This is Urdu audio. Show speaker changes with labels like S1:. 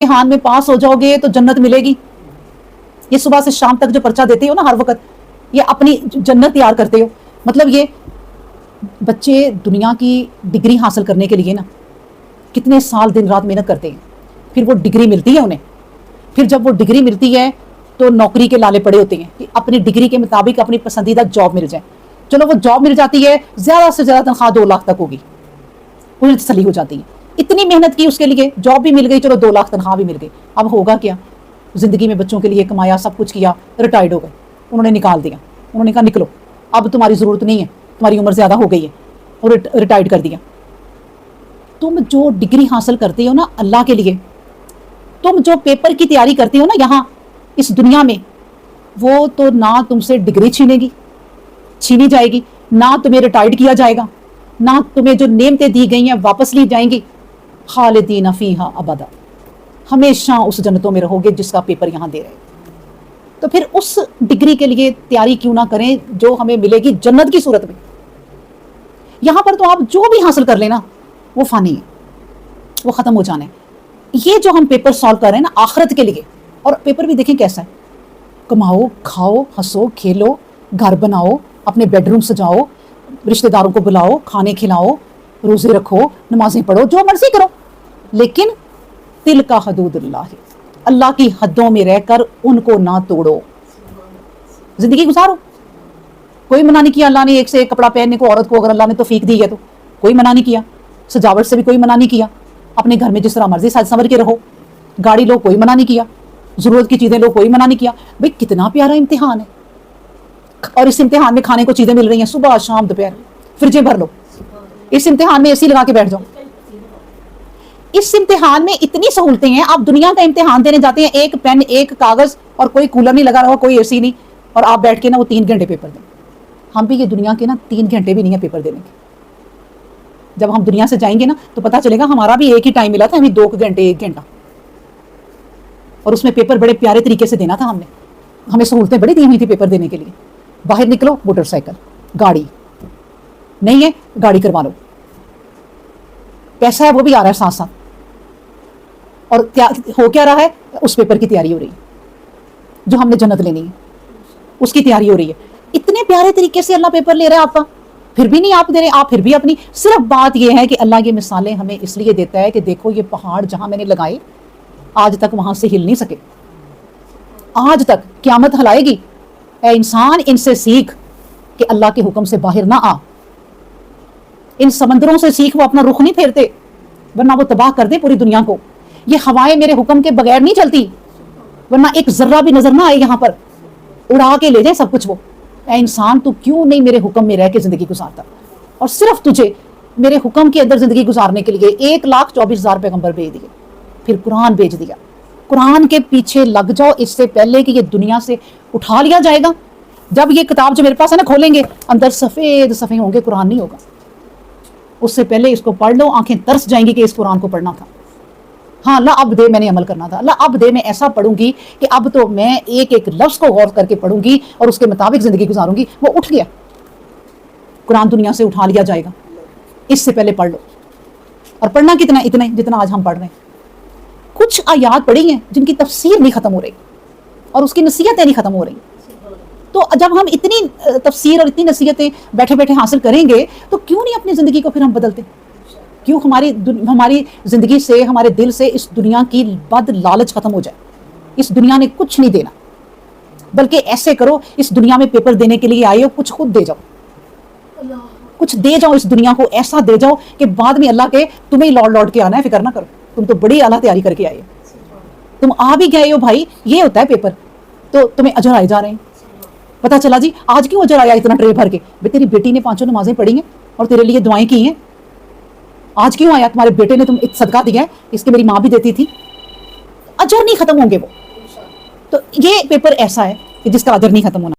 S1: امتحان میں پاس ہو جاؤ گے تو جنت ملے گی. یہ صبح سے شام تک جو پرچہ دیتے ہو نا ہر وقت, یہ اپنی جنت تیار کرتے ہو. مطلب یہ بچے دنیا کی ڈگری حاصل کرنے کے لیے نا کتنے سال دن رات محنت کرتے ہیں, پھر وہ ڈگری ملتی ہے انہیں. پھر جب وہ ڈگری ملتی ہے تو نوکری کے لالے پڑے ہوتے ہیں کہ اپنی ڈگری کے مطابق اپنی پسندیدہ جاب مل جائے. چلو وہ جاب مل جاتی ہے, زیادہ سے زیادہ تنخواہ 2 لاکھ تک ہوگی, انہیں تسلی ہو جاتی ہے. اتنی محنت کی اس کے لیے, جاب بھی مل گئی, چلو 2 لاکھ تنخواہ بھی مل گئی. اب ہوگا کیا؟ زندگی میں بچوں کے لیے کمایا, سب کچھ کیا, ریٹائرڈ ہو گئے, انہوں نے نکال دیا. انہوں نے کہا نکلو, اب تمہاری ضرورت نہیں ہے, تمہاری عمر زیادہ ہو گئی ہے, اور ریٹائرڈ کر دیا. تم جو ڈگری حاصل کرتے ہو نا اللہ کے لیے, تم جو پیپر کی تیاری کرتے ہو نا یہاں اس دنیا میں, وہ تو نہ تم سے ڈگری چھینی جائے گی, نہ تمہیں ریٹائرڈ کیا جائے گا, نہ تمہیں جو نعمتیں دی گئی ہیں واپس لی جائیں گی. خالدین فیہا ابدا, ہمیشہ اس جنتوں میں رہو گے جس کا پیپر یہاں دے رہے. تو پھر اس ڈگری کے لیے تیاری کیوں نہ کریں جو ہمیں ملے گی جنت کی صورت میں. یہاں پر تو آپ جو بھی حاصل کر لینا وہ فانی ہے, وہ ختم ہو جانا ہے. یہ جو ہم پیپر سالو کر رہے ہیں نا آخرت کے لیے, اور پیپر بھی دیکھیں کیسا ہے, کماؤ, کھاؤ, ہنسو, کھیلو, گھر بناؤ, اپنے بیڈ روم سجاؤ, رشتہ داروں کو بلاؤ, کھانے کھلاؤ, روزے رکھو, نمازیں پڑھو, جو مرضی کرو, لیکن تلک حدود اللہ, اللہ کی حدوں میں رہ کر ان کو نہ توڑو, زندگی گزارو. کوئی منع نہیں کیا اللہ نے ایک سے ایک کپڑا پہننے کو عورت کو, اگر اللہ نے توفیق دی ہے تو کوئی منع نہیں کیا. سجاوٹ سے بھی کوئی منع نہیں کیا, اپنے گھر میں جس طرح مرضی سج سنور کے رہو. گاڑی لو, کوئی منع نہیں کیا. ضرورت کی چیزیں لو, کوئی منع نہیں کیا. بھئی کتنا پیارا امتحان ہے, اور اس امتحان میں کھانے کو چیزیں مل رہی ہیں صبح شام دوپہر, فریجیں بھر لو. اس امتحان میں اے سی لگا کے بیٹھ جاؤ. اس امتحان میں اتنی سہولتیں ہیں. آپ دنیا کا امتحان دینے جاتے ہیں, ایک پین, ایک کاغذ, اور کوئی کولر نہیں لگا رہا, کوئی اے سی نہیں, اور آپ بیٹھ کے نا وہ 3 گھنٹے پیپر دیں. ہم بھی یہ دنیا کے نا 3 گھنٹے بھی نہیں ہے پیپر دینے کے. جب ہم دنیا سے جائیں گے نا تو پتہ چلے گا ہمارا بھی ایک ہی ٹائم ملا تھا, ہمیں 2 گھنٹے 1 گھنٹہ, اور اس میں پیپر بڑے پیارے طریقے سے دینا تھا. ہمیں سہولتیں بڑی دی ہوئی تھی پیپر دینے کے لیے. باہر نکلو, موٹر سائیکل, گاڑی نہیں ہے, گاڑی کروا لو, پیسہ ہے وہ بھی آ رہا ہے ساتھ ساتھ, اور ہو کیا رہا ہے, اس پیپر کی تیاری ہو رہی ہے جو ہم نے جنت لینی ہے, اس کی تیاری ہو رہی ہے. اتنے پیارے طریقے سے اللہ پیپر لے رہا ہے آپ کا, پھر بھی نہیں آپ دے رہے, آپ پھر بھی اپنی. صرف بات یہ ہے کہ اللہ یہ مثالیں ہمیں اس لیے دیتا ہے کہ دیکھو یہ پہاڑ جہاں میں نے لگائے آج تک وہاں سے ہل نہیں سکے, آج تک قیامت ہلائے گی. اے انسان ان سے سیکھ کہ اللہ کے حکم سے باہر نہ آ. ان سمندروں سے سیکھ, وہ اپنا رخ نہیں پھیرتے ورنہ وہ تباہ کر دے پوری دنیا کو. یہ ہوائیں میرے حکم کے بغیر نہیں چلتی, ورنہ ایک ذرہ بھی نظر نہ آئے یہاں پر, اڑا کے لے جائیں سب کچھ وہ. اے انسان تو کیوں نہیں میرے حکم میں رہ کے زندگی گزارتا, اور صرف تجھے میرے حکم کے اندر زندگی گزارنے کے لیے 1,24,000 پیغمبر بھیج دیے, پھر قرآن بھیج دیا. قرآن کے پیچھے لگ جاؤ اس سے پہلے کہ یہ دنیا سے اٹھا لیا جائے گا. جب یہ کتاب جو میرے پاس ہے نا کھولیں گے, اندر سفید صفحے ہوں گے, قرآن نہیں ہوگا. اس سے پہلے اس کو پڑھ لو, آنکھیں ترس جائیں گی کہ اس قرآن کو پڑھنا تھا. ہاں اللہ اب دے, میں نے عمل کرنا تھا. اللہ اب دے, میں ایسا پڑھوں گی کہ اب تو میں ایک ایک لفظ کو غور کر کے پڑھوں گی اور اس کے مطابق زندگی گزاروں گی. وہ اٹھ گیا, قرآن دنیا سے اٹھا لیا جائے گا. اس سے پہلے پڑھ لو, اور پڑھنا کتنا, اتنا جتنا آج ہم پڑھ رہے ہیں. کچھ آیات پڑھی ہیں جن کی تفسیر نہیں ختم ہو رہی, اور اس کی نصیحتیں نہیں ختم ہو رہی. تو جب ہم اتنی تفسیر اور اتنی نصیحتیں بیٹھے بیٹھے حاصل کریں گے تو کیوں نہیں اپنی زندگی کو پھر ہم بدلتے؟ کیوں ہماری زندگی سے, ہمارے دل سے اس دنیا کی بد لالچ ختم ہو جائے. اس دنیا نے کچھ نہیں دینا, بلکہ ایسے کرو اس دنیا میں پیپر دینے کے لیے آئے ہو, کچھ خود دے جاؤ, کچھ دے جاؤ اس دنیا کو, ایسا دے جاؤ کہ بعد میں اللہ کے تمہیں لوٹ کے آنا ہے, فکر نہ کرو. تم تو بڑی اعلیٰ تیاری کر کے آئے ہو, تم آ بھی گئے ہو بھائی. یہ ہوتا ہے پیپر, تو تمہیں اجر آئے جا رہے ہیں. پتا چلا جی آج کیوں اجر آیا اتنا ٹرے بھر کے؟ تیری بیٹی نے 5 نمازیں پڑھی ہیں اور تیرے لیے دعائیں کی ہیں. آج کیوں آیا؟ تمہارے بیٹے نے تم صدقہ دیا ہے, اس کے میری ماں بھی دیتی تھی. اجر نہیں ختم ہوں گے وہ. تو یہ پیپر ایسا ہے کہ جس کا اجر نہیں ختم ہونا.